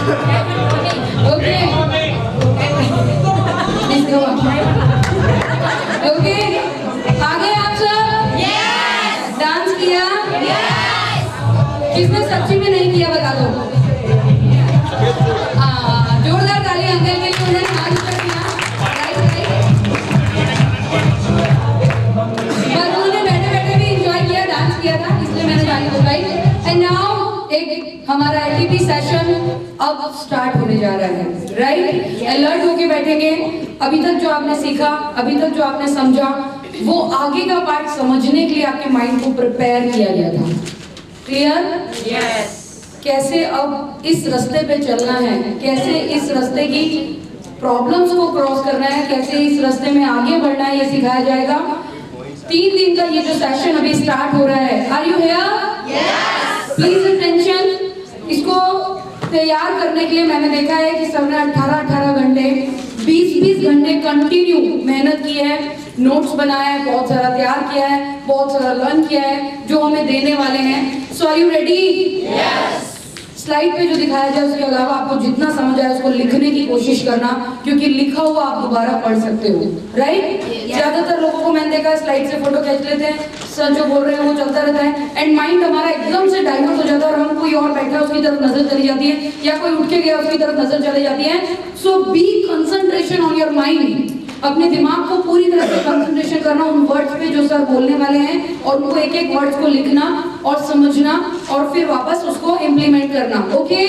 Okay okay, आगे आप सब डांस किया? किसने सच्ची में नहीं किया बता दो। जोरदार ताली अंकल के लिए, उन्होंने डांस किया। बस उन्होंने बैठे बैठे भी एंजॉय किया, डांस किया था, इसलिए मैंने गाली बुलाई। एंड नाउ एक हमारा एटीपी सेशन अब स्टार्ट होने जा रहा है, राइट? अलर्ट होके बैठेंगे। अभी तक जो आपने सीखा, अभी तक जो आपने समझा, वो आगे का पार्ट समझने के लिए आपके माइंड को प्रिपेयर किया गया था। क्लियर? यस। कैसे अब इस रास्ते पे चलना है, कैसे इस रास्ते की प्रॉब्लम्स को क्रॉस करना है, कैसे इस रास्ते में आगे बढ़ना है, ये सिखाया जाएगा। 3 दिन का ये जो सेशन अभी स्टार्ट हो रहा है, are you here? Yes. Please attention. इसको तैयार करने के लिए मैंने देखा है कि सबने 18 घंटे, 20 घंटे कंटिन्यू मेहनत की है, नोट्स बनाया है, बहुत सारा तैयार किया है, बहुत सारा लर्न किया है जो हमें देने वाले हैं। So are you ready? Yes. Slide पे जो दिखाया जाए उसके अलावा आपको जितना समझ आए उसको लिखने की कोशिश करना, क्योंकि लिखा हुआ आप दोबारा पढ़ सकते हो, राइट? ज्यादातर लोगों को मैंने देखा है स्लाइड से फोटो खींच लेते हैं, सर जो बोल रहे हैं वो चलता रहता है, एंड माइंड हमारा एकदम से डाइवर्ट हो जाता है और हम कोई और बैठा है उसकी तरफ नजर चली जाती है, या कोई उठ के गया उसकी तरफ नजर चली जाती है। So be concentration on your mind. अपने दिमाग को पूरी तरह से कंसंट्रेशन करना उन वर्ड्स पे जो सर बोलने वाले हैं, और उनको एक एक वर्ड्स को लिखना और समझना और फिर वापस उसको इम्प्लीमेंट करना। ओके?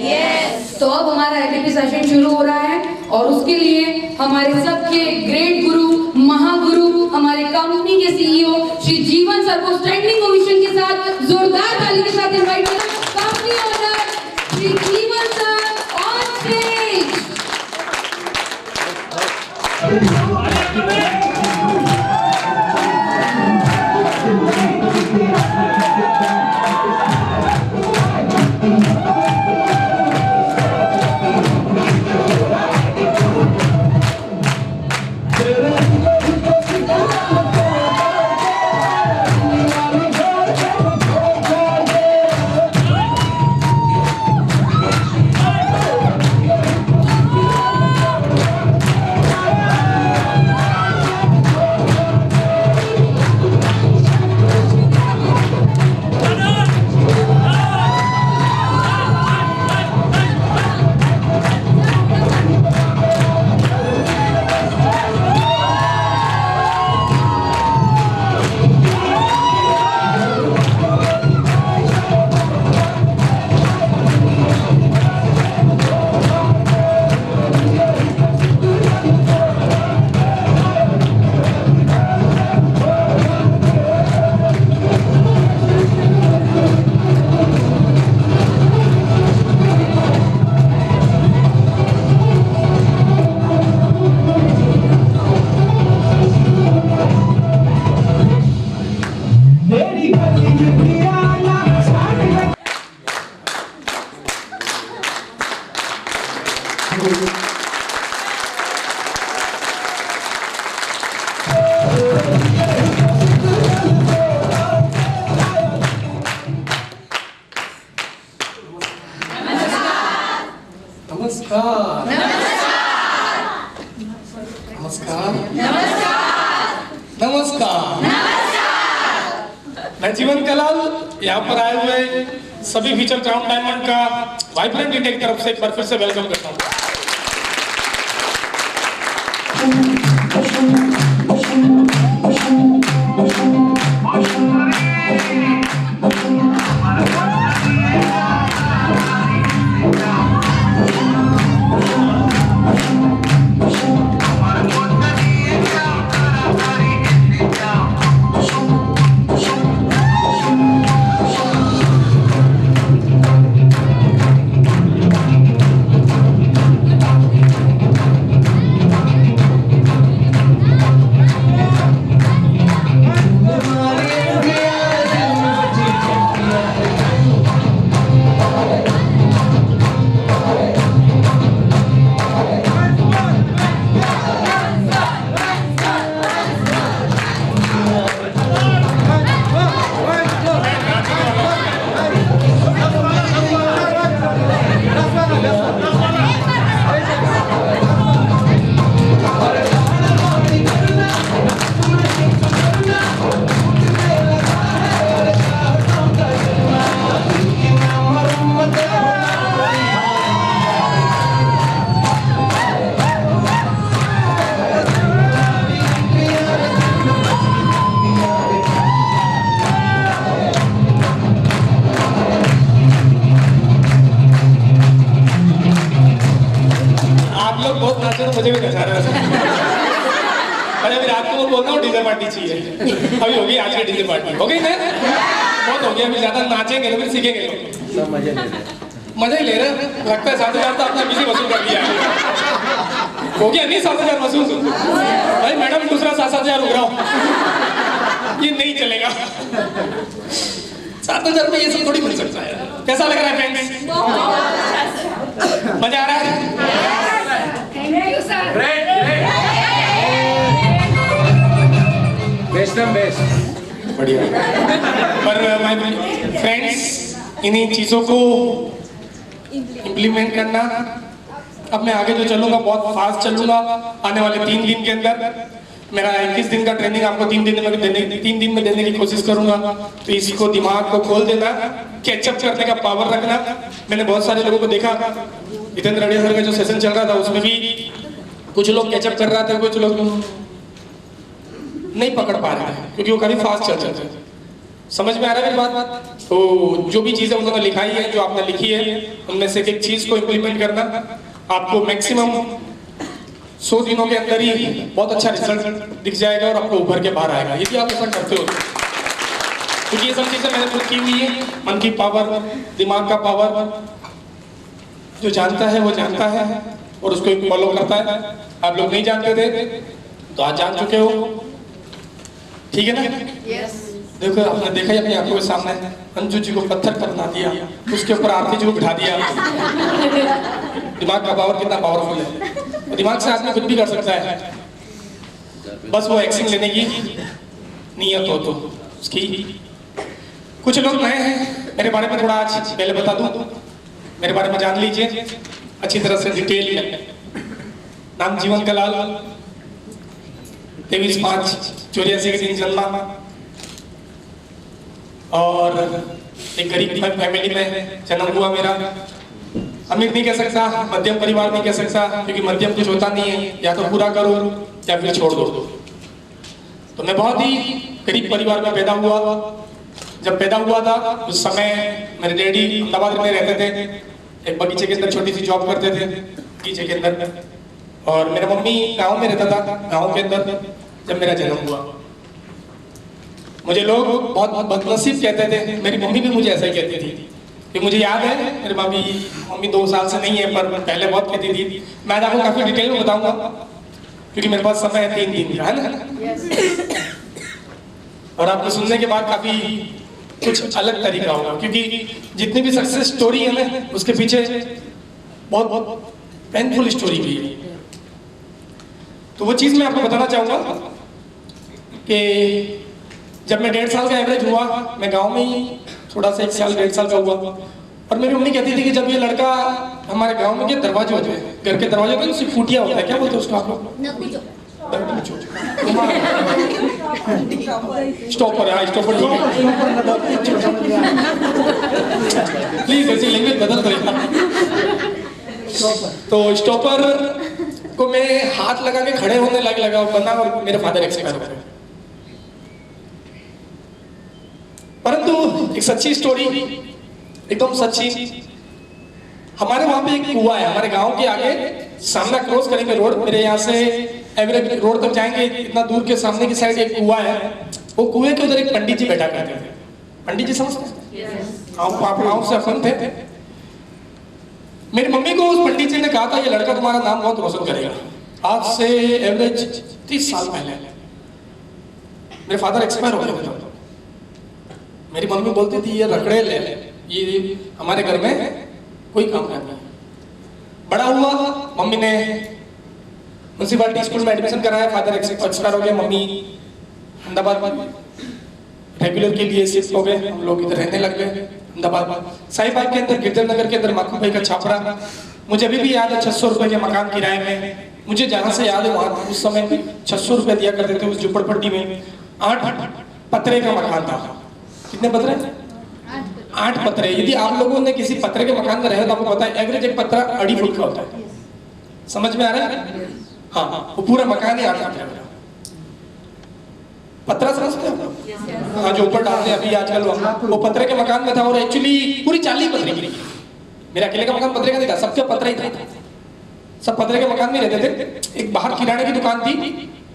यस। तो अब हमारा एटीपी सेशन शुरू हो रहा है, और उसके लिए हमारे सबके ग्रेट गुरु, महागुरु, हमारे कंपनी के सीईओ श्री जीवन सर को स्टैंडिंग ओवेशन के साथ, जोरदार ताली के साथ इनवाइट करना। कंपनी ओनर श्री जीवन सर ऑन स्टेज। नमस्कार। नमस्कार। नमस्कार। मैं जीवन कलाल यहाँ पर आए हुए सभी फीचर क्राउन डायमंड का वाइब्रेंट इंटेक तरफ से एक बार फिर से वेलकम करता हूँ। मुझे भी नचा रहा है। अरे अभी रात को वो बोल रहा हूँ डीजे पार्टी चाहिए, अभी होगी आज की डीजे पार्टी हो गई ना, बहुत हो गया, अभी ज्यादा नाचेंगे तो फिर सीखेंगे लोग। सब मजे ले रहे हैं। मजा ही ले रहे हैं, लगता है 7,000 तो अपना बिजी वसूल कर दिया हो गया नहीं 7,000 वसूल। भाई मैडम दूसरा 7,000 उगराओ, ये नहीं चलेगा। 7,000 में ये सब थोड़ी मिल सकता है। कैसा लग रहा है फ्रेंड्स? मजा आ रहा है? बेस्ट ना बेस्ट। बढ़िया। पर माय फ्रेंड्स, इन्हीं चीजों को इम्प्लीमेंट करना, अब मैं आगे जो चलूंगा बहुत फास्ट चलूंगा। आने वाले 3 दिन के अंदर मेरा 21 दिन का ट्रेनिंग आपको 3 दिन में देने की कोशिश करूंगा। तो इसको दिमाग को खोल देना, कैचअप करने का पावर रखना। मैंने बहुत सारे लोगों को देखा, जितेंद्र रेड्डी सर का जो सेशन चल रहा था उसमें भी कुछ लोग कैचअप कर रहा था, कुछ लोग नहीं पकड़ पा रहे हैं क्योंकि वो काफी फास्ट चल रहे थे। समझ में आ रहा है मेरी बात? तो जो भी चीजें उन्होंने लिखाई है, जो आपने लिखी है, उनमें से एक चीज को इम्प्लीमेंट करना। आपको मैक्सिमम 100 दिनों के अंदर ही बहुत अच्छा रिजल्ट दिख जाएगा और आपको उभर के बाहर आएगा, यदि आप ऐसा करते हो। क्योंकि ये सब चीजें मैंने खुद की हुई है। मन की पावर, दिमाग का पावर, जो जानता है वो जानता है और उसको फॉलो करता है। आप लोग नहीं जानते थे तो आज जान चुके हो, ठीक है ना? देखो आपने देखा ही अपनी आंखों के सामने, अंजू जी को पत्थर पर बना दिया, उसके ऊपर आरती जी को बिठा दिया। दिमाग का पावर कितना पावरफुल है, और दिमाग से आदमी कुछ भी कर सकता है, बस वो एक्शन लेने की नीयत हो तो उसकी। कुछ लोग नए हैं, मेरे बारे में थोड़ा आज पहले बता दूं, मेरे बारे में जान लीजिए अच्छी तरह से, डिटेल में। नाम जीवन कलाल, 23/5/84 के दिन जन्मा और एक गरीब फैमिली में जन्म हुआ मेरा। अमीर नहीं कह सकता, मध्यम परिवार नहीं कह सकता, क्योंकि मध्यम कुछ होता नहीं है, या तो पूरा करो या फिर छोड़ दो। तो मैं बहुत ही गरीब परिवार में पैदा हुआ। जब पैदा हुआ था उस समय मेरे डैडी अहमदाबाद में रहते थे, एक बगीचे के अंदर छोटी सी जॉब करते थे बगीचे के अंदर, और मेरा मम्मी गांव में रहता था, गांव के अंदर। जब मेरा जन्म हुआ मुझे लोग बहुत बदनसीब कहते थे, मेरी मम्मी भी मुझे ऐसा ही कहती थी। कि मुझे याद है मेरी मम्मी 2 साल से नहीं है, पर पहले बहुत कहती थी। मैं आपको काफी डिटेल में बताऊंगा क्योंकि मेरे पास समय है 3 दिन का, है ना? और आपको सुनने के बाद काफी कुछ अलग तरीका होगा, क्योंकि जितनी भी सक्सेस स्टोरी है ना, उसके पीछे बहुत बहुत पेनफुल स्टोरी भी है। तो वो चीज मैं आपको बताना चाहूंगा कि जब मैं 1.5 साल का एवरेज हुआ, मैं गांव में ही थोड़ा सा 1 साल 1.5 साल का हुआ, और मेरी मम्मी कहती थी कि जब ये लड़का हमारे गांव में के दरवाजे होते हैं, घर के दरवाजे होते हैं, उसकी फूटिया होता है, क्या बोलते हैं उसको आप लोग? स्टॉपर। हाँ स्टॉपर, ठीक है। प्लीज ऐसी लैंग्वेज बदल दो। तो स्टॉपर को मैं हाथ लगा के खड़े होने लगा बना, और मेरे फादर एक्सपायर हो गए। परंतु एक सच्ची स्टोरी, एकदम सच्ची। हमारे वहां पे एक कुआं है, हमारे गांव के आगे, सामना क्रॉस करेंगे रोड, मेरे यहाँ से एवरेज रोड तक जाएंगे, इतना दूर के सामने की साइड एक कुआं है। वो कुएं के उधर एक पंडित जी बैठा करते थे। पंडित जी समझते हैं? गाँव से अपन थे। मेरी मम्मी को उस पंडित जी ने कहा था, ये लड़का तुम्हारा नाम बहुत रोशन करेगा। आज से एवरेज 30 साल पहले मेरे फादर एक्सपायर हो गए थे। मेरी मम्मी बोलती थी ये रखड़ेल है, ये हमारे घर में कोई काम करना है। बड़ा हुआ, मम्मी ने म्युनिसिपैलिटी स्कूल में एडमिशन कराया, फादर एक्सपायर हो गए, मम्मी अहमदाबाद रेगुलर के लिए शिफ्ट हो गए। हम लोग इधर रहने लग गए अहमदाबाद, साहिबाग के अंदर, गिरधर नगर के अंदर, माखू भाई का छापरा। मुझे अभी भी याद है 600 रुपए के मकान किराए में। मुझे जहां से याद है वहां उस समय 600 रुपए दिया करते थे। उस झुपड़पट्टी में 8 पत्रे का मकान था। कितने पत्रे? 8 पत्रे। यदि आप लोगों ने किसी पत्रे के मकान में रहे तो आपको पता है एवरेज एक पत्रा 2.5 फुट का होता है। समझ में आ रहा है? हाँ, वो पूरा मकान ही 8 पत्रे का। पत्रा समझते हो? हाँ, जो ऊपर डालते हैं अभी आजकल, वो पत्रे के मकान में था। और एक्चुअली पूरी 40 पत्रे की, मेरा अकेले का मकान पत्रे का नहीं था, सबके पत्रा ही था। सब पतरे के मकान में रहते थे। एक बाहर किराने की दुकान थी,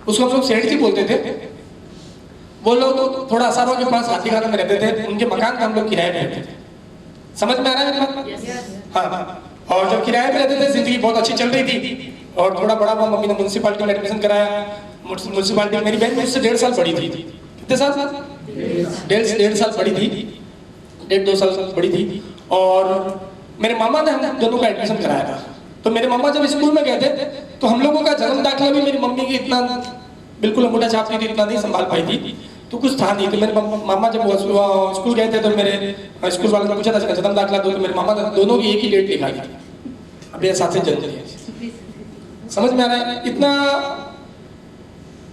उसको हम लोग सेठ जी बोलते थे। वो लोग थोड़ा असारों के पास हाथीखाना में रहते थे, उनके मकान में हम लोग किराए पे रहते थे। समझ में आ रहा है मेरी बात? हाँ। और जब किराए पे रहते थे जिंदगी बहुत अच्छी चल रही थी, और थोड़ा बड़ा हुआ, मम्मी ने म्यूनसिपालिटी में एडमिशन कराया। म्यूनसिपालिटी में मेरी बहन मुझसे 1.5 साल बड़ी थी। कितने साल? 1.5 साल बड़ी थी, 1.5-2 साल बड़ी थी। और मेरे मामा ने हम दोनों का एडमिशन कराया था। तो मेरे मामा जब स्कूल में गए थे तो हम लोगों का जन्म दाखिला भी मेरी मम्मी की इतना बिल्कुल अंगूठा छापती थी, इतना नहीं संभाल पाई थी, तो कुछ था नहीं। तो मेरे मामा जब स्कूल गए थे तो मेरे स्कूल वाले ने पूछा था इसका जन्म दाखिला दो, तो मेरे मामा ने दोनों की एक ही डेट लिखा दी, अभी 7 जनवरी। समझ में आ रहा है? इतना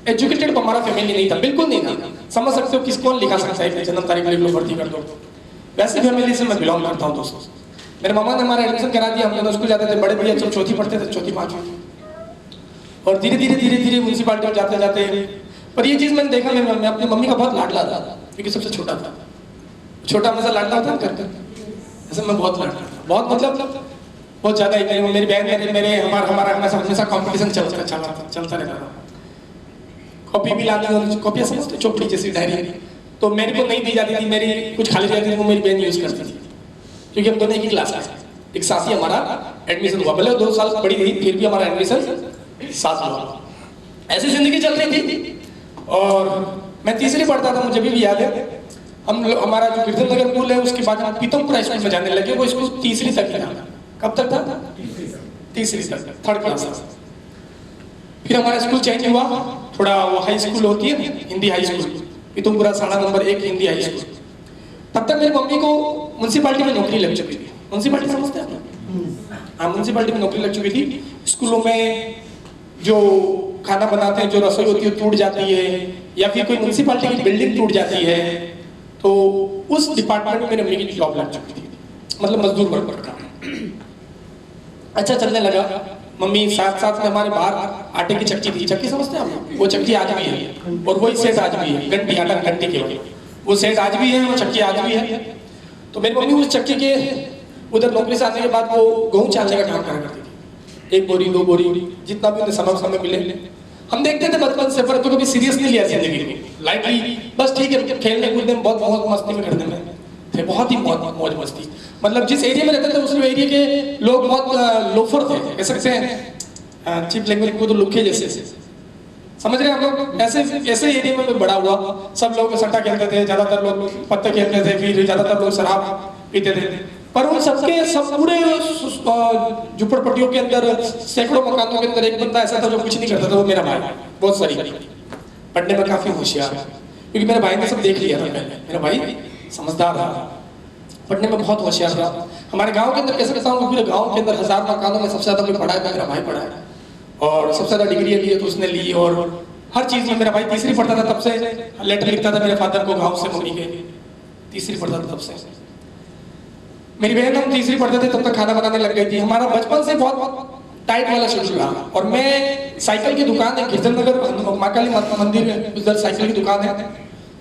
एजुकेटेड हमारा फैमिली नहीं था, बिल्कुल नहीं था। समझ सकते हो किस कौन लिखा सकता है जन्म तारीख लिख लो, भर्ती कर दो। वैसे फैमिली से मैं बिलोंग करता हूँ दोस्तों। मेरे मामा ने हमारा एडमिशन करा दिया, हम दोनों स्कूल जाते थे। बड़े भैया जब चौथी पढ़ते थे, चौथी 5वीं, और धीरे धीरे म्यूनसिपालिटी में जाते जाते। पर ये चीज़ मैंने देखा, मैं अपनी मम्मी का बहुत लाडला था, क्योंकि सबसे छोटा था। छोटा हमेशा लाडला होता है करके, ऐसे मैं बहुत लाडला था, बहुत मतलब बहुत ज़्यादा ही। मेरी बहन मेरे हमारा हमेशा कॉम्पिटिशन चलता रहता था। कॉपी भी लानी, कॉपी समझते, चोपड़ी जैसी डायरी, तो मेरे को नहीं दी जाती थी, मेरी कुछ खाली जाती थी, वो मेरी बहन यूज़ करती थी, क्योंकि हम दोनों एक ही क्लास में। एक साथ ही हमारा एडमिशन हुआ, भले 2 साल बड़ी थी, फिर भी हमारा एडमिशन साथ हुआ। ऐसी जिंदगी चल रही थी। और मैं तीसरी पढ़ता था, मुझे भी याद है। हमारा जो कीर्तन नगर पुल है, उसके बाद हम पीतमपुरा स्कूल में जाने लगे। वो स्कूल तीसरी तक ही था। कब तक था? तीसरी तक, 3rd क्लास तक। फिर हमारा स्कूल चेंज हुआ, थोड़ा वो हाई स्कूल होती है, हिंदी हाई स्कूल, पीतमपुरा साड़ा नंबर 1 हिंदी हाई स्कूल। तब तक मेरी मम्मी को म्यूनसिपालिटी में नौकरी लग चुकी थी। म्यूनसिपालिटी समझते हैं आप? हाँ, म्यूनसिपालिटी में नौकरी लग चुकी थी। स्कूलों में जो खाना बनाते हैं, जो रसोई होती है टूट जाती है, या फिर कोई म्यूनसिपालिटी की बिल्डिंग टूट जाती है, तो उस डिपार्टमेंट में मेरी मम्मी की जॉब लग चुकी थी, मतलब मजदूर वर्ग का। अच्छा चलने लगा। मम्मी साथ साथ में हमारे बाहर आटे की चक्की थी, चक्की समझते हैं आप? वो चक्की आज भी है, और वही सेट आज भी है, घंटी आटा घंटी के लिए वो सेट आज भी है, वो चक्की आज भी है। तो मेरी मम्मी उस चक्की के उधर नौकरी से आने के बाद वो गेहूं चालने का काम करा करती थी। 1 बोरी 2 बोरी जितना भी उन्हें समय मिले। हम देखते थे बचपन से, पर तो कभी सीरियस नहीं लिया जिंदगी में, लाइटली बस ठीक है, खेलने कूदने में बहुत मौज मस्ती में करते थे, बहुत ही मौज मस्ती। मतलब जिस एरिया में रहते थे उस एरिया के लोग बहुत लोफर थे, कह सकते हैं चीप लैंग्वेज को, तो लुखे जैसे। समझ रहे हैं हम लोग? ऐसे एरिया में बड़ा हुआ। सब लोग सट्टा खेलते थे, ज्यादातर लोग पत्ते खेलते थे, फिर ज्यादातर लोग शराब पीते थे। पर उन सबके सब पूरे झुपड़पट्टियों के अंदर, सैकड़ों मकानों के अंदर एक बंदा ऐसा था जो कुछ नहीं करता था, वो मेरा भाई। बहुत सारी पढ़ने में काफी होशियार, क्योंकि मेरे भाई ने सब देख लिया था पहले। मेरा भाई समझदार था, पढ़ने में बहुत होशियार था। हमारे गांव के अंदर कैसे कहता हूँ, पूरे गांव के अंदर 1000 मकानों में सबसे ज्यादा कोई पढ़ा है तो मेरा भाई पढ़ा है, और सबसे ज्यादा डिग्री ली है तो उसने ली। और हर चीज में मेरा भाई तीसरी पढ़ता था, तब से लेटर लिखता था मेरे फादर को गाँव से मम्मी के। तीसरी पढ़ता था तब से। मेरी बहन हम तीसरी पढ़ते थे तब तक खाना बनाने लग गई थी। हमारा बचपन से बहुत टाइट वाला शेड्यूल रहा। और मैं साइकिल की दुकान है कीर्तन नगर माँ काली मंदिर में, उधर साइकिल की दुकान है।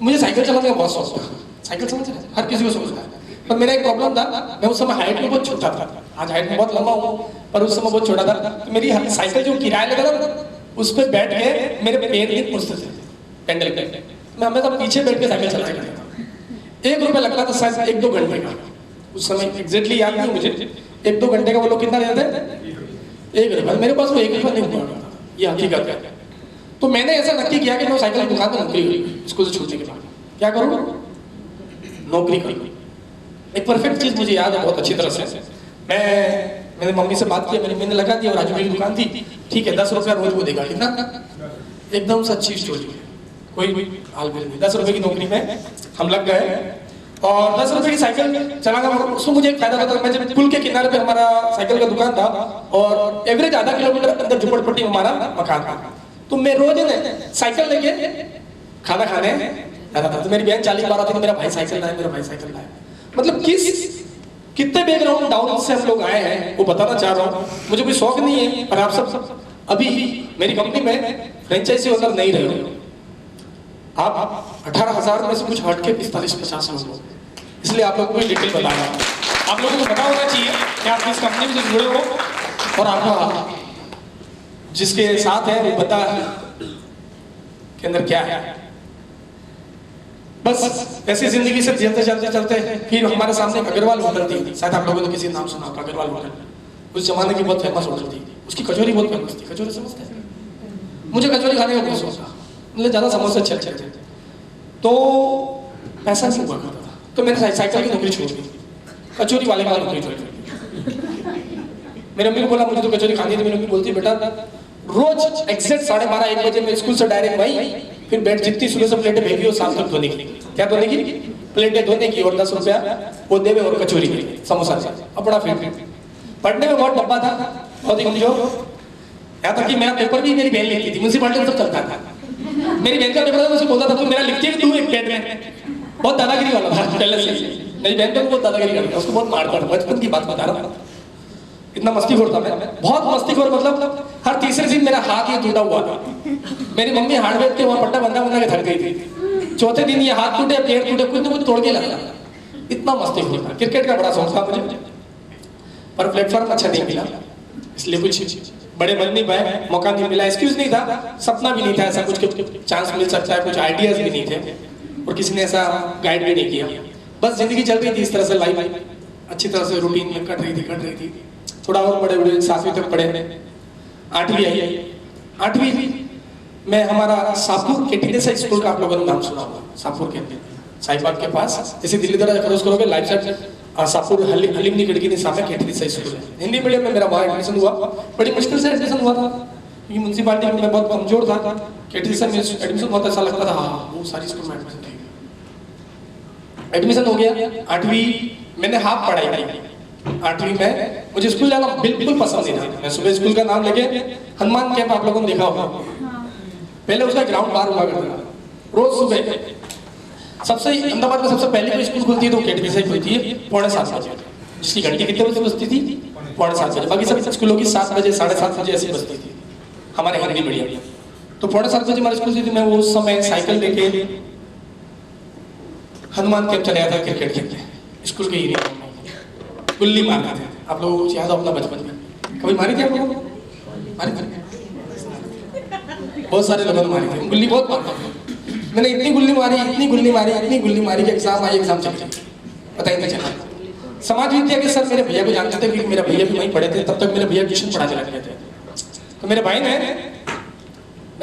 मुझे साइकिल चलाने का बहुत शौक था। साइकिल समझ रहे, हर किसी को शौक है। पर मेरा एक प्रॉब्लम था, मैं उस समय हाइट में बहुत छोटा था। आज हाइट में बहुत लंबा हूँ, पर उस समय बहुत छोटा था। तो मेरी साइकिल जो किराया लगा था उस पर बैठ के मेरे पैर नहीं पहुंचते थे पैंडल पे। मैं हमेशा पीछे बैठ के साइकिल चलाया करता था। 1 रुपया लगता था शायद 1-2 घंटे का। उस समय एग्जैक्टली याद नहीं मुझे, 1-2 घंटे का वो लोग कितना लेते थे? 1 रुपया। मेरे पास वो 1 रुपया नहीं हुआ, ये हकीकत है। तो मैंने ऐसा नक्की किया कि मैं साइकिल की दुकान में नौकरी हुई स्कूल से छूटने के बाद। क्या करूँ? नौकरी करूँ। एक परफेक्ट चीज़ मुझे याद है बहुत अच्छी तरह से। मैंने मम्मी से बात की, मेरी मम्मी ने लगा दी, और राजू की दुकान थी, ठीक है 10 रुपया रोज वो देगा। कितना? एकदम सच्ची स्टोरी है, कोई हाल बिल नहीं। 10 रुपये की नौकरी में हम लग गए, और 10 रुपये की साइकिल चलाना, उसमें मुझे एक फायदा था। मैं जब पुल के किनारे पे हमारा साइकिल का दुकान था, और एवरेज आधा किलोमीटर अंदर झुपड़पट्टी में हमारा मकान था। तो मैं रोज साइकिल लेके खाना खाने जाता था। तो मेरी बहन 40-12 थी, मेरा भाई साइकिल लाए, मेरा भाई साइकिल लाए। मतलब कितने बैकग्राउंड डाउन से हम लोग आए हैं वो बताना चाह रहा हूँ। मुझे कोई शौक नहीं है, पर आप सब अभी मेरी कंपनी में फ्रेंचाइजी ओनर नहीं रहे हो। आप 18,000 में से कुछ हट के 45-50 लोग, इसलिए आप लोगों को डिटेल बताया। आप लोगों को पता होना चाहिए कि आप किस कंपनी से जुड़े हो, और आपका जिसके साथ है वो पता के अंदर क्या है। बस ऐसी जिंदगी से चलते चलते चलते फिर हमारे सामने एक अग्रवाल होटल थी, शायद आप लोगों ने किसी नाम सुना होगा, अग्रवाल होटल। उस जमाने की बहुत फेमस होटल थी, उसकी कचौरी बहुत फेमस थी। कचौरी समझते हैं? मुझे कचौरी खाने का बहुत शौक था, मुझे ज़्यादा समोसे अच्छे अच्छे थे, तो पैसा नहीं हुआ करता था, तो मैंने साइकिल की नौकरी छोड़ दी, कचौरी वाले का नौकरी छोड़ दी। मेरी मम्मी को बोला मुझे तो कचौरी खानी थी। मेरी मम्मी बोलती बेटा रोज एग्जैक्ट 12:30 1 बजे मैं स्कूल से डायरेक्ट वहीं, फिर बेड जितनी सुबह से प्लेटें भेगी और शाम तक धोने की, क्या धोने की, प्लेटें धोने की, और 10 रुपया वो देवे और कचौरी की समोसा से अपना। फिर पढ़ने में बहुत डब्बा था, बहुत ही कमजोर, यहाँ तक कि मेरा पेपर भी मेरी बहन लिखती थी, म्यूनसिपालिटी में सब चलता था। मेरी बहन का पेपर था, मुझे बोलता था तू मेरा लिखती है, तू एक पेट में। बहुत दादागिरी वाला था पहले से। मेरी बहन को बहुत दादागिरी करता, उसको बहुत मारता था, बचपन की बात बता रहा था। इतना मस्तीखोर था मैं, बहुत मस्तीखोर, मतलब हर तीसरे दिन मेरा हाथ ये टूटा हुआ था। मेरी मम्मी हार्डवेयर के वहाँ पट्टा बंधा बंधा के थक गई थी, चौथे दिन ये हाथ टूटे, पैर टूटे, कुछ न कुछ तोड़ के लगा। इतना मस्तीखोर था। क्रिकेट का बड़ा शौक था मुझे, पर प्लेटफॉर्म अच्छा नहीं मिला, इसलिए कुछ बड़े बन नहीं पाए, मौका नहीं मिला। एक्सक्यूज नहीं था, सपना भी नहीं था ऐसा कुछ चांस मिल सकता है, कुछ आइडियाज भी नहीं थे, और किसी ने ऐसा गाइड भी नहीं किया। बस जिंदगी चल रही थी इस तरह से, लाइफ अच्छी तरह से रूटीन में कट रही थी। थोड़ा और बड़े बड़े 7वीं तक पढ़े, 8वीं आई। 8वीं में हमारा सापुर केटीनेसा स्कूल का आप लोगों ने नाम सुना होगा, सापुर के साहिबाग के पास, जैसे दिल्ली तरह क्रॉस करोगे लाइफ साइड सापुर हलीमनी खिड़की के सामने केटीनेसा स्कूल है। हिंदी मीडियम में मेरा वहाँ एडमिशन हुआ, बड़ी मुश्किल से एडमिशन हुआ था, क्योंकि म्यूनसिपालिटी में मैं बहुत कमजोर था। केटीनेसा में एडमिशन बहुत ऐसा लगता था, हाँ वो सारी स्कूल में एडमिशन हो गया। 8वीं मैंने हाफ पढ़ाई की। 8वीं में मुझे स्कूल जाना बिल्कुल पसंद नहीं था। मैं सुबह स्कूल का नाम लेके हनुमान कैंप आप लोगों ने देखा होगा, पहले उसका ग्राउंड बाहर हुआ करता था। रोज सुबह सबसे अहमदाबाद में सबसे पहले कोई स्कूल खुलती है तो केटीनेसा ही खुलती है 6:45 बजे, जिसकी घंटी कितने बजे बजती थी, 6:45 बजे। बाकी सब स्कूलों की 7 बजे 7:30 बजे ऐसी बजती थी, हमारे हिंदी मीडियम। तो 6:45 बजे हमारे स्कूल थी। मैं वो उस समय साइकिल लेके हनुमान कैंप चले जाता क्रिकेट खेलते, स्कूल के यूनिफॉर्म में गुल्ली मारते थे। आप लोगों को याद हो अपना बचपन में कभी मारी थी आप लोगों को? मारी थी, बहुत सारे लोगों ने मारी थी गुल्ली, बहुत मारता था मैंने। इतनी गुल्ली मारी कि एग्जाम आई, एग्जाम चल गई, पता ही नहीं चला। समाज विद्या के सर मेरे भैया को जानते थे, क्योंकि मेरे भैया भी वहीं पढ़े थे, तब तक मेरे भैया ट्यूशन पढ़ाने लग गए थे। तो मेरे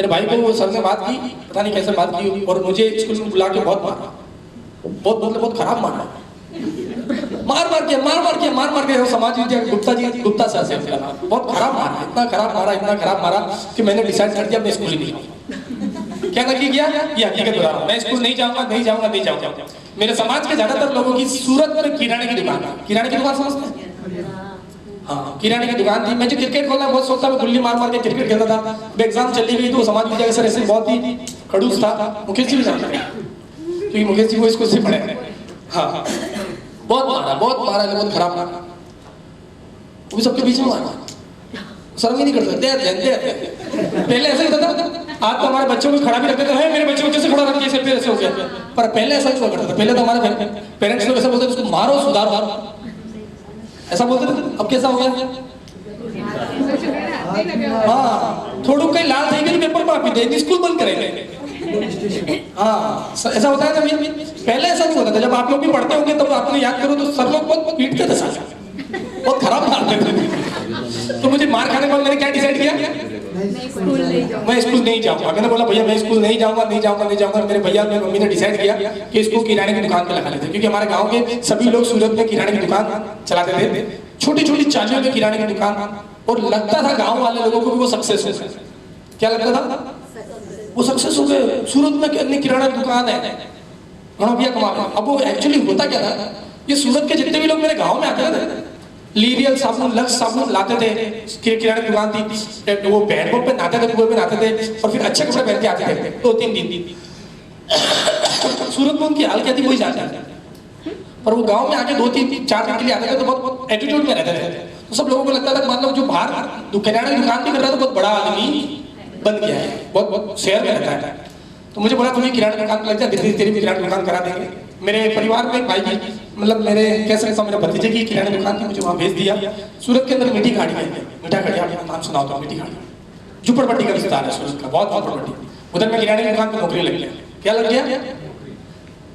भाई को सर ने बात की, पता नहीं कैसे बात की, और मुझे स्कूल में बुला के बहुत मारा, बहुत खराब मारा, मार के। समाज विद्या गुप्ता सर से बहुत खराब मारा, इतना खराब मारा कि मैंने डिसाइड कर दिया मैं स्कूल ही नहीं जाऊंगा। क्या नक्की किया? ये हकीकत बता रहा हूं, मैं स्कूल नहीं जाऊंगा। मेरे समाज के ज्यादातर लोगों की सूरत में किराने की दुकान समझते हैं? हाँ, किराने की दुकान थी। मुझे क्रिकेट खेलना बहुत शौक था, मैं गुल्ली मार के क्रिकेट खेलता था। एग्जाम चली गई तो समाज विद्या के सर ऐसे बहुत ही खड़ूस था, मुकेश जी भी जानते हैं, क्योंकि मुकेश जी वो स्कूल से पढ़े। हाँ, बहुत बहुत खराब मारा, वो भी सबके बीच में मारा, शर्म ही नहीं कर सकते। पहले ऐसा होता था, आज तो हमारे बच्चों को खड़ा भी रखते थे, मेरे बच्चे को जैसे खड़ा रख के ऐसे हो गया, पर पहले ऐसा नहीं करता था। पहले तो हमारे पेरेंट्स लोग ऐसा बोलते थे, उसको मारो सुधारो, ऐसा बोलते थे। अब कैसा हो गया? हाँ, थोड़ा कहीं लाल थी पेपर माफी दे, स्कूल बंद करेंगे। हाँ, ऐसा होता है ना। पहले ऐसा नहीं होता था, जब आप लोग भी पढ़ते होंगे तब आपने याद करो तो सर लोग बहुत पीटते थे, बहुत खराब मारते थे। तो मुझे मार खाने के बाद मैंने क्या डिसाइड किया? मैं स्कूल नहीं जाऊंगा। मैंने बोला भैया मैं स्कूल नहीं जाऊंगा। मेरे भैया मेरी मम्मी ने डिसाइड किया कि इसको किराने की दुकान पे लगा लेते, क्योंकि हमारे गांव के सभी लोग सूरत में किराने की दुकान चलाते थे, छोटी चालियों में किराने की दुकान, और लगता था गाँव वाले लोगों को भी वो सक्सेस हो गए। क्या लगता था? वो सक्सेस हो गए, सूरत में कितनी किराना दुकान है, भैया कमा। अब वो एक्चुअली होता क्या था, ये सूरत के जितने भी लोग मेरे गांव में आते थे, लीरियल साबुन, लक्स साबुन लाते थे, किराने की दुकान थी, वो बैडबोर्ड पे नहाते थे, कुएं में नहाते थे, और फिर अच्छे कपड़े पहन के आते थे 2-3 दिन। सूरत में उनकी हाल क्या थी वही जानता था, पर वो गांव में आके 2-3-4 दिन के लिए आते थे तो बहुत एटीट्यूड में रहते थे। तो सब लोगों को लगता था मान लो जो बाहर किराने की दुकान भी कर रहा था बहुत बड़ा आदमी बन गया है, बहुत शहर में रहता है। तो मुझे बोला तुम्हें किराने की दुकान लग जा, धीरे तेरी भी किराने की दुकान करा देंगे। मेरे परिवार में भाई की, मतलब मेरे कह सकता हूँ मेरे भतीजे की किराने की दुकान थी, मुझे वहाँ भेज दिया। सूरत के अंदर मीठी गाड़ी है, मीठा गाड़ी आपको नाम सुना होगा, मीठी गाड़ी झुपड़पट्टी का विस्तार है सूरत का, बहुत झुपड़पट्टी। उधर मैं किराने की दुकान पे नौकरी लग गया। क्या लग गया?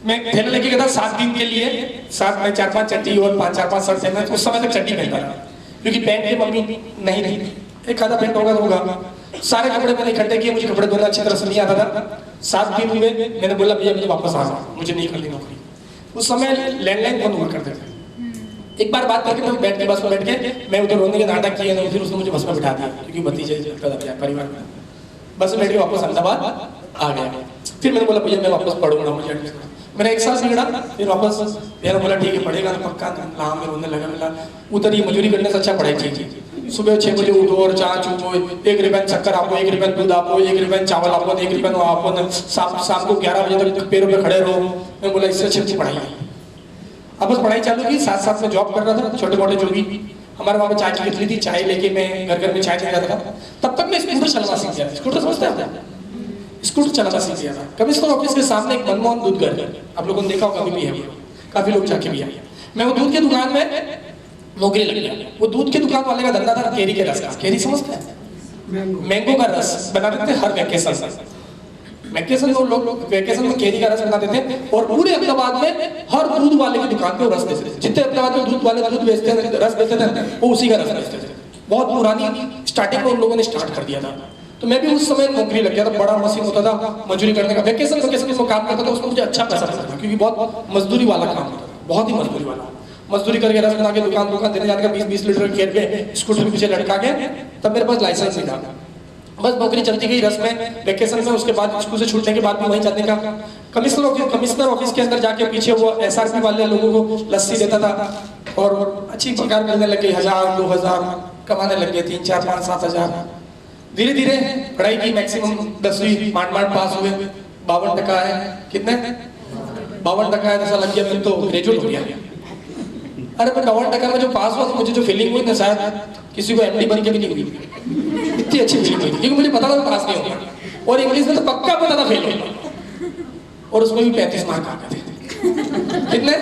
मैं थैला लेके गया था 7 दिन के लिए, साथ में 4-5 चड्डी और 4-5 शर्ट थे। मैं उस समय तक चड्डी पहनता था क्योंकि पैंट की मम्मी नहीं रही, एक आधा पैंट होगा। सारे कपड़े मैंने इकट्ठे किए, मुझे कपड़े धोना अच्छी तरह से नहीं आता था। 7 दिन हुए, मैंने बोला भैया मुझे वापस आ जाओ, मुझे नहीं करनी नौकरी। उस समय लैंडलाइन बंद हुआ करते थे। एक बार बात करके मैं बैठ के बस में बैठ के मैं उधर रोने के नाटक किए ना, फिर उसने मुझे बस में बिठा दिया क्योंकि भतीजे लगता था परिवार में। बस में बैठ के वापस अहमदाबाद आ गया। फिर मैंने बोला भैया मैं वापस पढ़ूंगा, मुझे एडमिशन। मेरा 1 साल बिगड़ा, फिर वापस भैया बोला ठीक है पढ़ेगा ना पक्का। हाँ मैं रोने लगा, मिला उधर ही मजदूरी करने से अच्छा पढ़ाई चाहिए। सुबह 6 बजे उठो और चाय चूको, 1 रिबन शक्कर आपको, 1 रिबन दूध आपको, 1 रिबन चावल आपको, 1 रिबन आपको, शाम को 11 बजे तक पैरों पे खड़े रहो। मैं बोला इससे अच्छी पढ़ाई है। अब बस पढ़ाई चालू की, साथ साथ में जॉब कर रहा था, छोटे मोटे जो भी हमारे वहाँ पे चाय की कितली थी, चाय लेके मैं घर घर में चाय ले जाता था। तब तक मैं स्कूटर चलाना सीख गया। स्कूटर समझते हैं? स्कूटर चलाना सीख गया था। कमिश्नर ऑफिस के सामने एक मनमोहन दूध घर है, आप लोगों ने देखा होगा, भी है, काफी लोग जाके भी आए। मैं वो दूध की दुकान में नौकरी लग गया। वो दूध की दुकान वाले का धंधा था केरी के रस का। केरी समझते हैं? मैंगो का रस बना देते हर वैकेशन में लोग वैकेशन में केरी का रस बनाते थे और पूरे अहमदाबाद में हर दूध वाले की दुकान पे वो रस बेचते थे। जितने अहमदाबाद में दूध वाले दूध बेचते थे, रस बेचते थे, वो उसी का रस बेचते थे। बहुत पुरानी स्टार्टिंग में उन लोगों ने स्टार्ट कर दिया था। तो मैं भी उस समय नौकरी लग गया था। बड़ा मशीन होता था मजदूरी करने का, वैकेशन में काम करता था, उसमें मुझे अच्छा पैसा मिलता था क्योंकि बहुत मजदूरी वाला काम होता था, बहुत ही मजदूरी वाला। मजदूरी करके रस बना के दुकान देने जाने का 20-20 लीटर केयर पे स्कूटर के पीछे लटका के, तब मेरे पास लाइसेंस नहीं था। बस नौकरी चलती गई रस में, वैकेशन में। उसके बाद स्कूल से छूटने के बाद भी वहीं जाने का। कमिश्नर ऑफिस के अंदर जाके पीछे वो SRP वाले लोगों को लस्सी देता था और अच्छी पगार मिलने लग गई। 1000-2000 कमाने लग गए, 3, 4, 5, 7 हजार। धीरे धीरे पढ़ाई की, मैक्सिमम 10वीं मांड पास हुए। 52% है, कितने 52% है, ऐसा लग गया फिर तो ग्रेजुएट हो गया। अरे मैं 52% में जो पास हुआ, मुझे जो फीलिंग हुई ना, शायद किसी को MD बन के भी नहीं हुई। इतनी अच्छी फीलिंग हुई क्योंकि मुझे पता था पास नहीं होगा और इंग्लिश में तो पक्का पता था फेल होगा। और उसमें भी 35 मार्क आ गए थे। कितने?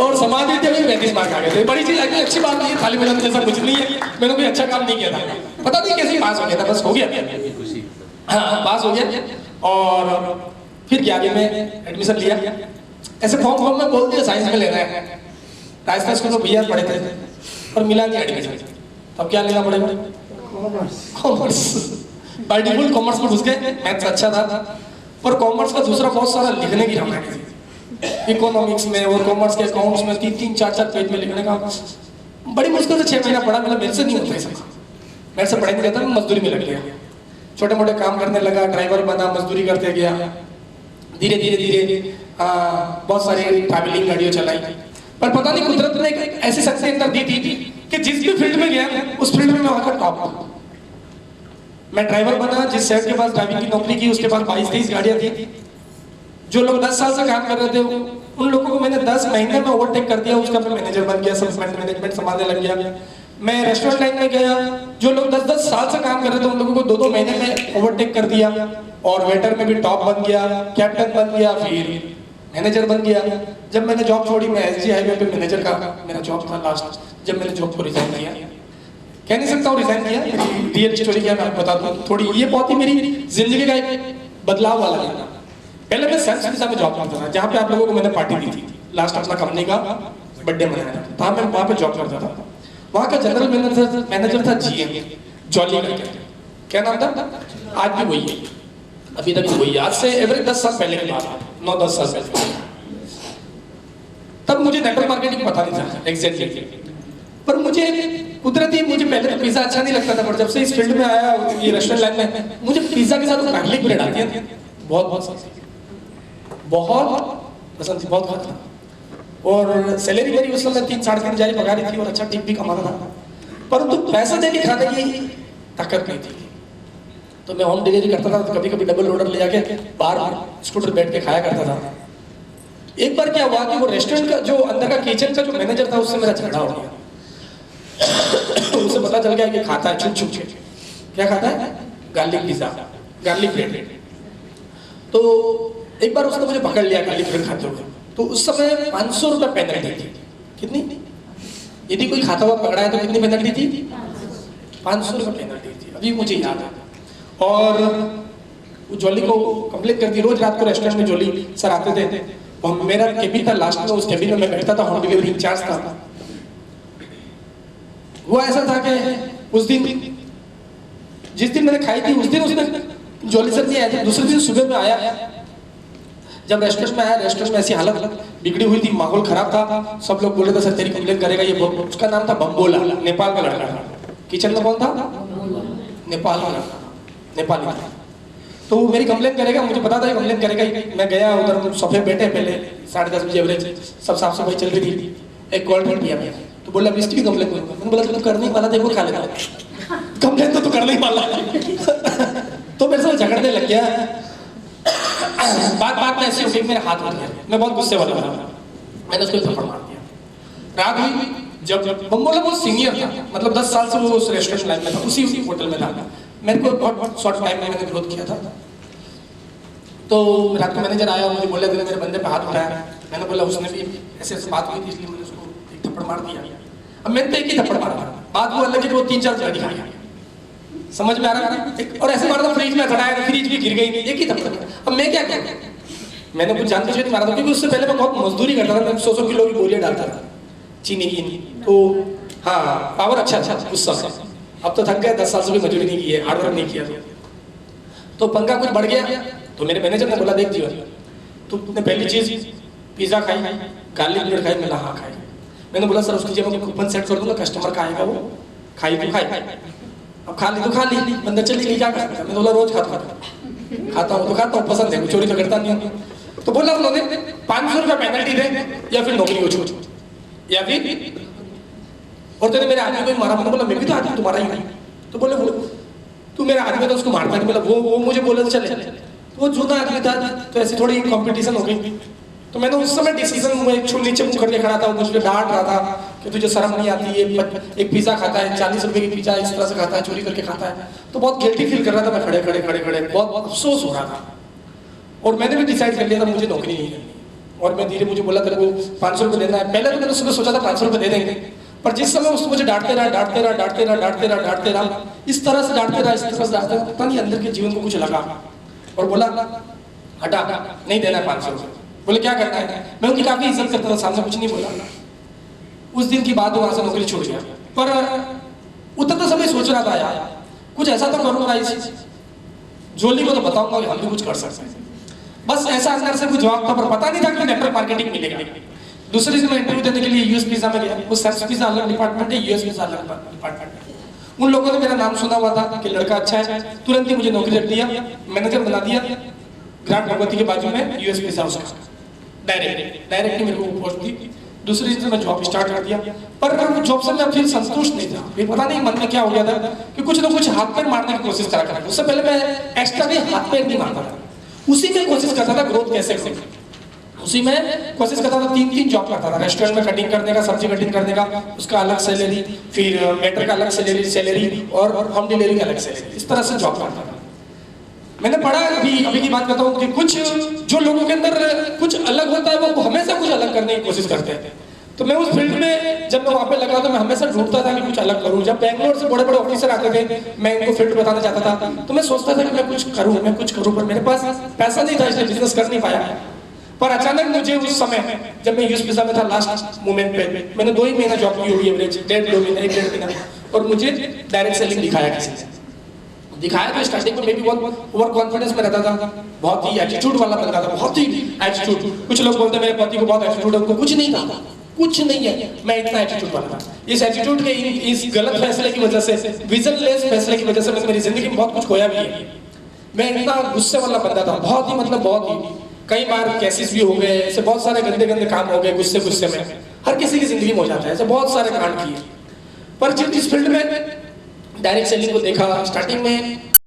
और समाज में भी 35 मार्क आ गए थे। बड़ी चीज है, अच्छी बात नहीं है, खाली बजाने जैसा कुछ नहीं है। मैंने कोई अच्छा काम नहीं किया था, पता नहीं कैसे पास हो गया था, बस हो गया। हाँ पास हो गया। और फिर क्या में एडमिशन लिया, ऐसे फॉर्म में बोल दिया साइंस में लेना है। राजस्थान स्कूल में BR पढ़े थे और मिला नहीं एडमिशन। तब क्या लेना पड़ेगा? कॉमर्स। बाय डिफॉल्ट कॉमर्स में घुस गए। मैथ्स अच्छा था पर कॉमर्स का दूसरा बहुत सारा लिखने की रामायण थी। इकोनॉमिक्स में और कॉमर्स के अकाउंट्स में 3-3, 4-4 पेज में लिखने का बड़ी मुश्किल से 6 महीना पढ़ा। मेरे से नहीं होता ऐसा, मेरे से पढ़ाई नहीं जाता। मैं मजदूरी में लग गया, छोटे मोटे काम करने लगा, ड्राइवर बना, मजदूरी करते गया। धीरे धीरे बहुत सारी ट्रैवलिंग गाड़ियाँ चलाई। पर पता नहीं कुदरत ने एक ऐसी शक्ति अंदर दी थी कि जिस भी फील्ड में गया उस फील्ड में मैं वहां का टॉप था। मैं ड्राइवर बना, जिस शहर के पास ड्राइविंग की नौकरी की उसके पास 22-23 गाड़ियां थी। जो लोग 10 साल से काम कर रहे थे उन लोगों को मैंने 10 महीने में ओवरटेक कर दिया। उसका मैं मैनेजर बन गया, सब मैनेजमेंट संभालने लग गया। मैं रेस्टोरेंट लाइन में गया, जो लोग 10-10 साल से काम कर रहे थे उन लोगों को 2-2 महीने में ओवरटेक कर दिया। और वेटर में भी टॉप बन गया, कैप्टन बन गया, फिर मैनेजर बन गया। जब मैंने जॉब छोड़ी, मैं SG हाईवे पे मैनेजर का मेरा जॉब था लास्ट। जब मैंने जॉब को रिजाइन किया, कह नहीं सकता हूँ रिजाइन किया, रियल स्टोरी क्या मैं आपको बता दूं थोड़ी। ये बहुत ही मेरी जिंदगी का एक बदलाव वाला है। पहले मैं सेल्स वीजा में जॉब करता था, जहाँ पे आप लोगों को मैंने पार्टी दी थी लास्ट, अपना कंपनी का बर्थडे मनाया था। मैं वहाँ पे जॉब करता था। वहाँ का जनरल मैनेजर था GM जॉली का। क्या नाम था? आज भी वही है, अभी तक वही है। आज से एवरेज 10 साल पहले की बात है, 9-10 साल पहले। तब मुझे नेटवर्क मार्केटिंग पता नहीं था एग्जैक्टली, पर मुझे कुदरती मुझे पहले तो पिज्जा अच्छा नहीं लगता था। पर जब से इस फील्ड में आया, ये रेस्टोरेंट लाइन में, मुझे पिज्जा के साथ गार्लिक ब्रेड आती है, बहुत पसंद थी, बहुत खाता। और सैलरी मेरी उस समय 3-3.5 हज़ार पगार थी और अच्छा टिप भी कमाता था, परंतु पैसा देके खाने की ताकत नहीं थी। तो मैं होम डिलीवरी करता था, तो कभी कभी डबल ऑर्डर ले जाके बाहर स्कूटर बैठ के खाया करता था। एक बार क्या हुआ कि वो रेस्टोरेंट का जो अंदर का किचन का जो मैनेजर था उससे मेरा झगड़ा हो गया। उसे पता चल गया कि खाता है छुप के। क्या खाता है? Garlic pizza, garlic bread. तो एक बार उसने मुझे पकड़ लिया गार्लिक ब्रेड खाते हुए। तो उस समय 500 रुपये पेनल्टी थी। कितनी? यदि कोई खाता हुआ पकड़ा है तो कितनी पेनल्टी थी? 500 रुपये पेनल्टी थी। अभी मुझे याद है और वो जॉली को कंप्लेन करती, रोज रात को रेस्टोरेंट में जॉली सर आते थे, और मेरा केबिन था लास्ट में, उस केबिन में मैं बैठता था, होम डिलीवरी इंचार्ज था। वो ऐसा था कि उस दिन, जिस दिन मैंने खाई थी उस दिन उसने जॉली सर नहीं आए थे, दूसरे दिन सुबह में आया। जब रेस्टोरेंट में आया, रेस्टोरेंट में ऐसी हालत बिगड़ी हुई थी, माहौल खराब था, सब लोग बोले थे सर तेरी कंप्लेन करेगा ये। उसका नाम था बम्बोला, नेपाल का लड़का था। किचन में कौन था? नेपाल का लड़का, नेपाली था। तो वो मेरी कंप्लेन करेगा, मुझे पता था ये कंप्लेन करेगा ही। मैं गया उधर, सोफे बैठे, पहले 10:30 बजे एवरेज, सब साफ सफाई चल रही थी। एक कॉल किया मैं, तो बोला मिस्टी की कंप्लेन करूँगा। मैंने बोला तो करने ही वाला था, वो खा लेता, कंप्लेन तो करने ही वाला। तो मेरे साथ झगड़ने लग गया। बात में ऐसी हो गई, मेरे हाथ उठ गया, मैं बहुत गुस्से वाला था, मैंने उसको थप्पड़ मार दिया। रात हुई, जब बम्बोला वो सीनियर था, मतलब 10 साल से वो उस रेस्टोरेंट लाइन में था, उसी होटल में था। मेरे को बहुत शॉर्ट टाइम में मैंने ग्रोथ किया था। तो रात को मैनेजर आया, मुझे बोला तूने मेरे बंदे पे हाथ उठाया। मैंने बोला उसने भी ऐसे बात हुई थी, इसलिए मैंने उसको एक थप्पड़ मार दिया। अब मैंने तो एक ही थप्पड़ मारा, बात वो अलग है कि वो 3-4 जगह दिखाया, समझ में आ रहा है? और ऐसे मारा था, फ्रिज में चढ़ाया, फ्रिज भी गिर गई, एक ही थप्पड़। अब मैं क्या करूँ? मैंने कुछ जानबूझ के नहीं मारा था, क्योंकि उससे पहले मैं बहुत मजदूरी करता था, मैं 100 किलो की बोरियां डालता था चीनी की। तो हाँ, पावर अच्छा था उस समय। अब तो थक गया, 10 साल से भी मजदूरी नहीं की है, हार्ड वर्क नहीं किया। तो पंखा कुछ बढ़ गया, तो मेरे मैनेजर ने बोला देख दिया, तुमने पहली चीज पिज्जा खाई, गार्लिक ब्रेड खाई। मैंने हाँ खाई। मैंने बोला सर उसकी जगह मैं कूपन सेट कर दूंगा, कस्टमर का आएगा वो खाई तो खाई। अब खा ली तो खा ली, बंदा चली गई, क्या कर सकता। मैंने बोला रोज खाता हूँ तो खाता हूँ, पसंद है, चोरी तो करता नहीं हूँ। तो बोला उन्होंने 500 रुपया पेनल्टी दे, या फिर नौकरी को छोड़, या फिर और तेरे मेरे आदमी को ही मारा। मैंने बोला मैं भी तो आदमी तुम्हारा ही नहीं। तो बोले वो तू मेरा आदमी था, उसको मारता नहीं। बोला वो मुझे बोले चले, वो जूना आदमी था, तो ऐसी थोड़ी कंपटीशन हो गई। तो मैंने उस समय डिसीजन नीचे मुंह करके खड़ा था, मुझे डांट रहा था कि तुझे शर्म नहीं आती है, एक पिज्जा खाता है 40 रुपए की पिज्जा इस तरह से खाता है, चोरी करके खाता है। तो बहुत गिल्टी फील कर रहा था मैं, खड़े बहुत अफसोस हो रहा था। और मैंने भी डिसाइड कर लिया था मुझे नौकरी नहीं करनी। और मैं धीरे, मुझे बोला तेरे को 500 रुपये देना है। पहले तो मैंने सुबह सोचा था 500 रुपये दे देंगे, पर जिस समय उसको मुझे डांटते रहा, इस तरह से डांटते रहा, पता नहीं अंदर के जीवन को कुछ लगा और बोला हटा, नहीं देना है 500 रुपये। बोले क्या करना है? मैं उनकी काफी इज्जत करता था, सामने कुछ नहीं बोला। उस दिन की बात वहां से नौकरी छोड़ गया। पर उतरते समय सोच रहा था यार कुछ ऐसा तो करूंगा, इस जोली को तो बताऊंगा कि हम भी कुछ कर सकते हैं। बस ऐसा अंदर से कुछ जवाब था, पर पता नहीं था कि नेटवर्क मार्केटिंग मिलेगा। दूसरे दिन मैं इंटरव्यू देने के लिए यूएस पिज्जा में गया। वो सर्च पिज्जा अलग डिपार्टमेंट है, यूएस पिज्जा अलग डिपार्टमेंट है। उन लोगों ने मेरा नाम सुना हुआ था कि लड़का अच्छा है, तुरंत ही मुझे नौकरी रख दिया, मैनेजर बना दिया। ग्रांट भगवती के बाजू में यूएस पिज्जा, उसका डायरेक्ट मेरे को पोस्ट दी। दूसरे दिन से मैं जॉब स्टार्ट कर दिया। पर जॉब से मैं फिर संतुष्ट नहीं था, फिर पता नहीं मन में क्या हो गया था कि कुछ ना कुछ हाथ पैर मारने की कोशिश करा। उससे पहले मैं एक्स्ट्रा भी हाथ पैर नहीं मारता था, उसी में कोशिश करता था ग्रोथ कैसे करूं। उसी में कोशिश करता था, 3 जॉब करता था। रेस्टोरेंट में कटिंग करने का, सब्जी कटिंग करने का, उसका अलग सैलरी, फिर वेटर का अलग सैलरी और होम डिलीवरी का अलग सैलरी, इस तरह से जॉब करता था। मैंने पढ़ा, अभी की बात बताऊं कि कुछ जो लोगों के अंदर कुछ अलग होता है वो हमेशा कुछ अलग करने की कोशिश करते हैं। तो मैं उस फील्ड में जब मैं वहाँ पे लगा तो मैं हमेशा ढूंढता था कि कुछ अलग करूं। जब बैंगलोर से बड़े ऑफिसर आते थे, मैं इनको फील्ड बताना चाहता था, तो मैं सोचता था कि मैं कुछ करूं, पर मेरे पास पैसा नहीं था, इसलिए बिजनेस कर नहीं पाया। पर अचानक मुझे उस समय जब मैं यूएस पिज्जा में था, लास्ट मोमेंट पे मैंने 2 ही महीना जॉब की होगी, एवरेज 1.5 महीना, और मुझे डायरेक्ट सेलिंग दिखाया किसी ने। दिखाया तो स्टार्टिंग में मैं भी बहुत ओवर कॉन्फिडेंस में रहता था, बहुत ही एटीट्यूड वाला बंदा था, बहुत ही एटीट्यूड। कुछ लोग बोलते मेरे पति को बहुत एटीट्यूड है, उनको कुछ नहीं था, कुछ नहीं है, मैं इतना एटीट्यूड वाला था। इस एटीट्यूड के इस गलत फैसले की वजह से, विजनलेस फैसले की वजह से मैंने मेरी जिंदगी में बहुत कुछ खोया भी है। मैं इतना गुस्से वाला बंदा था, बहुत ही, मतलब बहुत ही। कई बार केसेस भी हो गए, ऐसे बहुत सारे गंदे काम हो गए गुस्से में। हर किसी की जिंदगी में हो जाता है, ऐसे बहुत सारे कांड किए। पर जिस फील्ड में डायरेक्ट सेलिंग को देखा, स्टार्टिंग में